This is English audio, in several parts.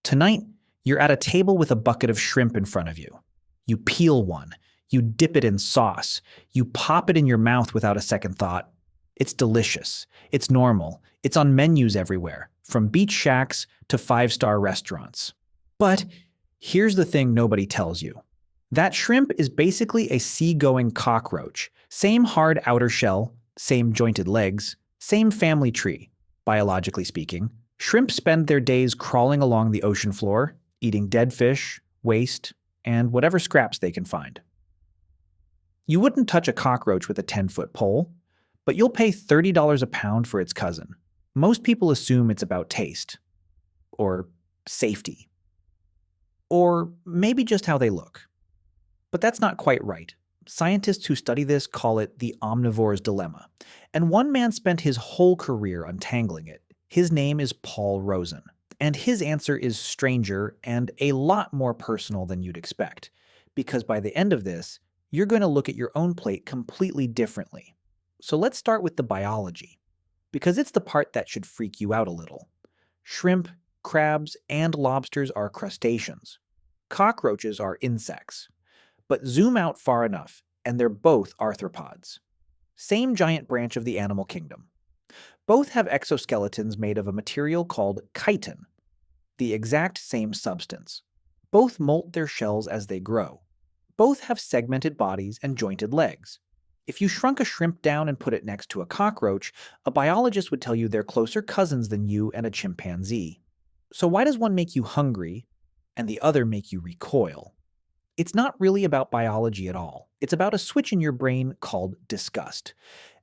Tonight, you're at a table with a bucket of shrimp in front of you. You peel one, you dip it in sauce, you pop it in your mouth without a second thought. It's delicious. It's normal. It's on menus everywhere, from beach shacks to five-star restaurants. But here's the thing nobody tells you. That shrimp is basically a seagoing cockroach. Same hard outer shell, same jointed legs, same family tree, biologically speaking. Shrimp spend their days crawling along the ocean floor, eating dead fish, waste, and whatever scraps they can find. You wouldn't touch a cockroach with a 10-foot pole, but you'll pay $30 a pound for its cousin. Most people assume it's about taste, or safety, or maybe just how they look. But that's not quite right. Scientists who study this call it the omnivore's dilemma, and one man spent his whole career untangling it. His name is Paul Rozin, and his answer is stranger and a lot more personal than you'd expect, because by the end of this, you're going to look at your own plate completely differently. So let's start with the biology, because it's the part that should freak you out a little. Shrimp, crabs, and lobsters are crustaceans. Cockroaches are insects. But zoom out far enough, and they're both arthropods. Same giant branch of the animal kingdom. Both have exoskeletons made of a material called chitin, the exact same substance. Both molt their shells as they grow. Both have segmented bodies and jointed legs. If you shrunk a shrimp down and put it next to a cockroach, a biologist would tell you they're closer cousins than you and a chimpanzee. So why does one make you hungry and the other make you recoil? It's not really about biology at all. It's about a switch in your brain called disgust.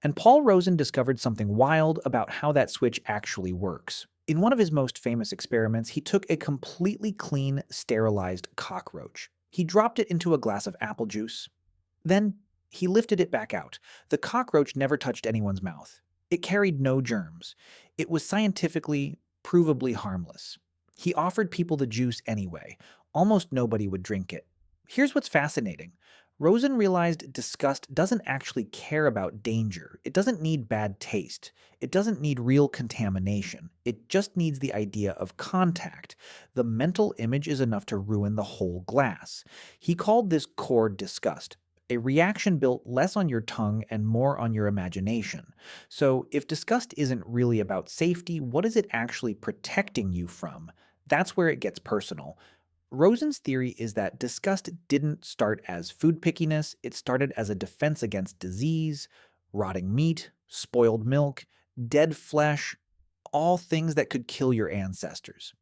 And Paul Rozin discovered something wild about how that switch actually works. In one of his most famous experiments, he took a completely clean, sterilized cockroach. He dropped it into a glass of apple juice. Then he lifted it back out. The cockroach never touched anyone's mouth. It carried no germs. It was scientifically, provably harmless. He offered people the juice anyway. Almost nobody would drink it. Here's what's fascinating. Rozin realized disgust doesn't actually care about danger. It doesn't need bad taste. It doesn't need real contamination. It just needs the idea of contact. The mental image is enough to ruin the whole glass. He called this core disgust, a reaction built less on your tongue and more on your imagination. So if disgust isn't really about safety, what is it actually protecting you from? That's where it gets personal. Rosin's theory is that disgust didn't start as food pickiness, it started as a defense against disease, rotting meat, spoiled milk, dead flesh, all things that could kill your ancestors.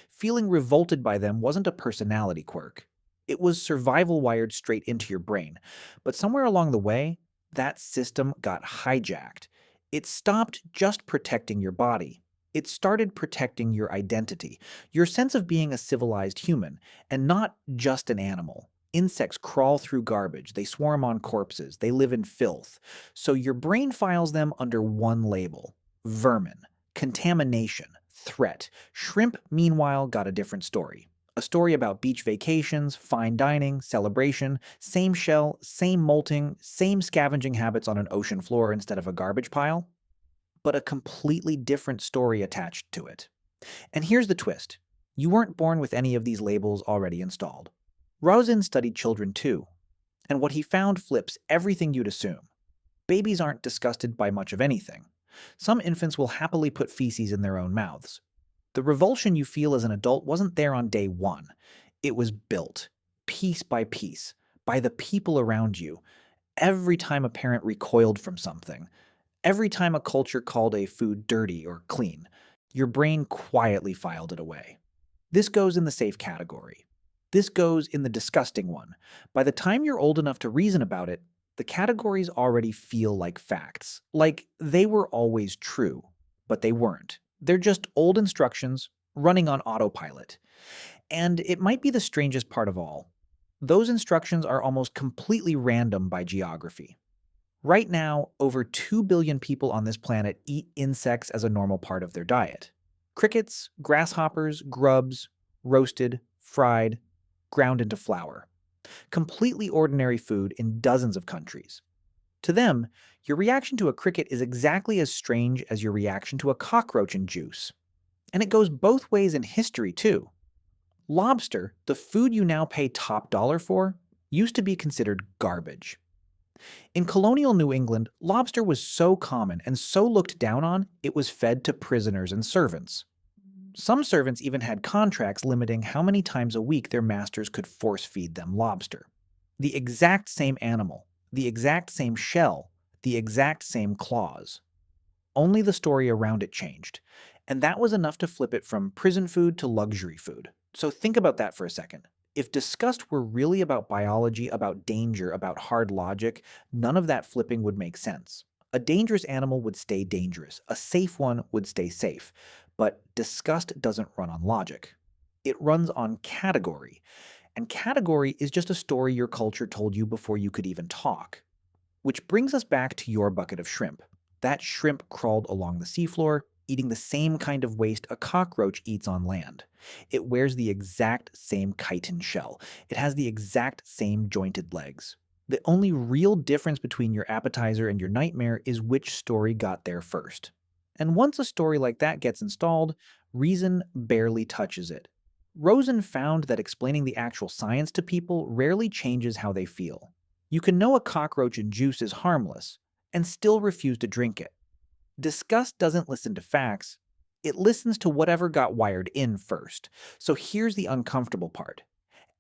Feeling revolted by them wasn't a personality quirk. It was survival wired straight into your brain. But somewhere along the way, that system got hijacked. It stopped just protecting your body. It started protecting your identity, your sense of being a civilized human, and not just an animal. Insects crawl through garbage, they swarm on corpses, they live in filth. So your brain files them under one label: vermin, contamination, threat. Shrimp, meanwhile, got a different story. A story about beach vacations, fine dining, celebration, same shell, same molting, same scavenging habits on an ocean floor instead of a garbage pile, but a completely different story attached to it. And here's the twist. You weren't born with any of these labels already installed. Rozin studied children too, and what he found flips everything you'd assume. Babies aren't disgusted by much of anything. Some infants will happily put feces in their own mouths. The revulsion you feel as an adult wasn't there on day one. It was built, piece by piece, by the people around you. Every time a parent recoiled from something, every time a culture called a food dirty or clean, your brain quietly filed it away. This goes in the safe category. This goes in the disgusting one. By the time you're old enough to reason about it, the categories already feel like facts. Like they were always true, but they weren't. They're just old instructions running on autopilot. And it might be the strangest part of all. Those instructions are almost completely random by geography. Right now, over 2 billion people on this planet eat insects as a normal part of their diet. Crickets, grasshoppers, grubs, roasted, fried, ground into flour. Completely ordinary food in dozens of countries. To them, your reaction to a cricket is exactly as strange as your reaction to a cockroach in juice. And it goes both ways in history, too. Lobster, the food you now pay top dollar for, used to be considered garbage. In colonial New England, lobster was so common and so looked down on, it was fed to prisoners and servants. Some servants even had contracts limiting how many times a week their masters could force feed them lobster. The exact same animal, the exact same shell, the exact same claws. Only the story around it changed. And that was enough to flip it from prison food to luxury food. So think about that for a second. If disgust were really about biology, about danger, about hard logic, none of that flipping would make sense. A dangerous animal would stay dangerous. A safe one would stay safe. But disgust doesn't run on logic. It runs on category. And category is just a story your culture told you before you could even talk. Which brings us back to your bucket of shrimp. That shrimp crawled along the seafloor, eating the same kind of waste a cockroach eats on land. It wears the exact same chitin shell. It has the exact same jointed legs. The only real difference between your appetizer and your nightmare is which story got there first. And once a story like that gets installed, reason barely touches it. Rozin found that explaining the actual science to people rarely changes how they feel. You can know a cockroach-in-juice is harmless and still refuse to drink it. Disgust doesn't listen to facts, it listens to whatever got wired in first. So here's the uncomfortable part.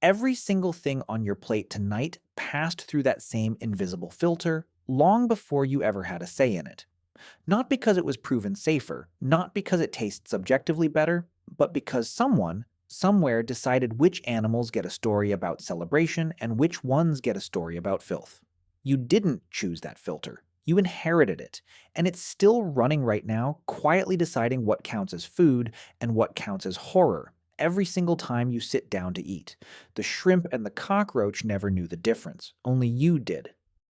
Every single thing on your plate tonight passed through that same invisible filter long before you ever had a say in it. Not because it was proven safer, not because it tastes objectively better, but because someone, somewhere decided which animals get a story about celebration and which ones get a story about filth. You didn't choose that filter. You inherited it, and it's still running right now, quietly deciding what counts as food and what counts as horror every single time you sit down to eat. The shrimp and the cockroach never knew the difference. Only you did.